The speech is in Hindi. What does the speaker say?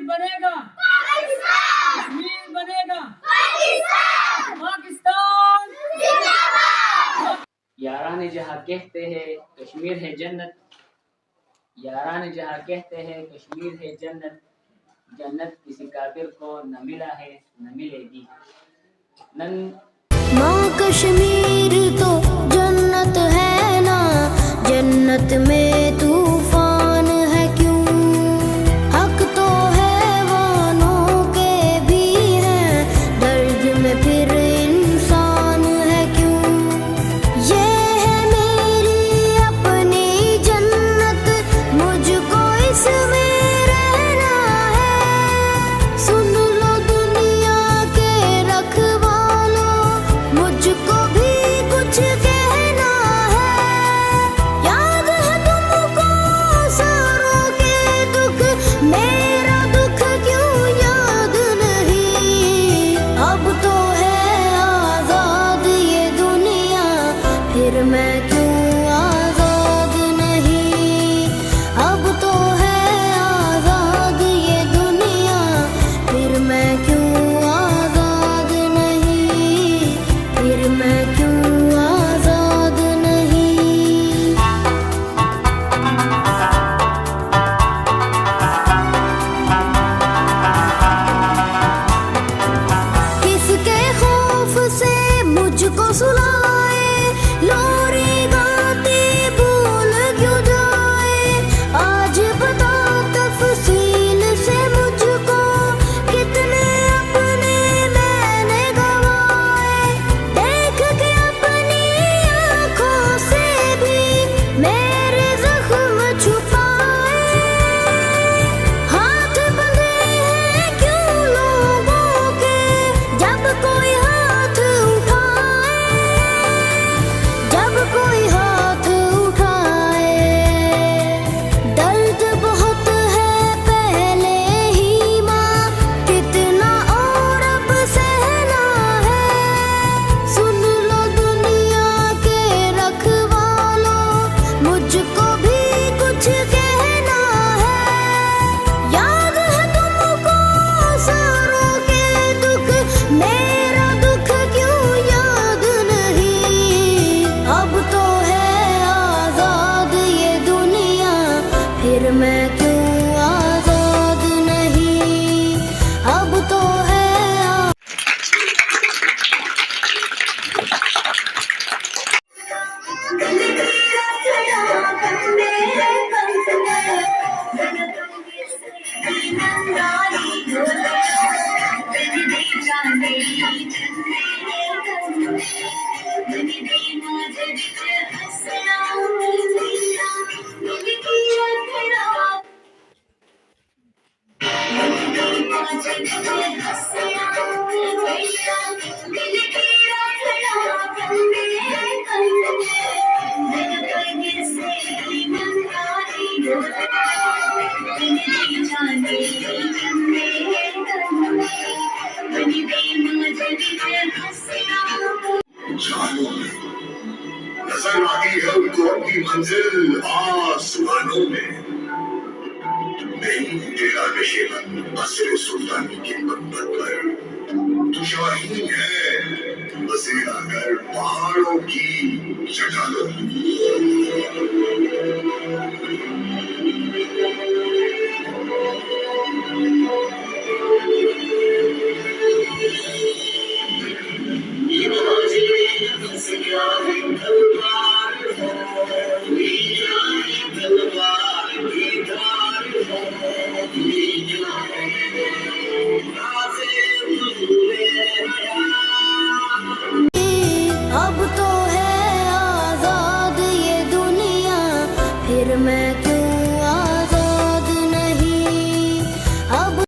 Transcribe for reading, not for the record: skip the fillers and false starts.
बनेगा कश्मीर बनेगा पाकिस्तान। यारान जहाँ कहते हैं कश्मीर है जन्नत, यारान जहाँ कहते हैं कश्मीर है जन्नत, जन्नत किसी काफिर को न मिला है न मिलेगी। माँ कश्मीर तो जन्नत है ना, जन्नत में तूफान है क्यों? हक तो हैवानों के भी है, दर्द में फिर इंसान है क्यों? ये है मेरी अपनी जन्नत, मुझको इसमें रहना है। सुन लो दुनिया के रखवालों, मुझको भी कुछ कहना है। याद है तुमको सारों के दुख, मेरा दुख क्यों याद नहीं? अब तो है आजाद ये दुनिया, फिर मैं क्यों आजाद नहीं? अब तो है आजाद ये दुनिया, फिर मैं क्यों आजाद नहीं? फिर मैं क्यों आजाद नहीं? किसके खौफ से मुझको सुलाए, लोरी गाती भूल क्यों जाए? आज बता तफसील से मुझको, कितने अपने मैंने गवाए। देख के अपनी आँखों से भी मेरे जख्म छुपाए। हाथ बंधे हैं क्यों लोगों के, जब कोई हाथ उठाए, जब कोई हाथ उठाए। दर्द बहुत है पहले ही माँ, कितना और अब सहना है। सुन लो दुनिया के रखवालों, मुझको भी कुछ कहना है। याद है तुमको सारों के दुख, मेरा दुख क्यों याद नहीं? अब तो है आजाद ये दुनिया, फिर मैं क्यों आजाद नहीं? अब तो है जानो नजर आती है उनको अपनी मंजिल आसमानों में। नहीं तेरा नशेबन असर सुल्तानी के मंबर पर, तू शाहीन है बसेरा कर पहाड़ों की चट्टानों।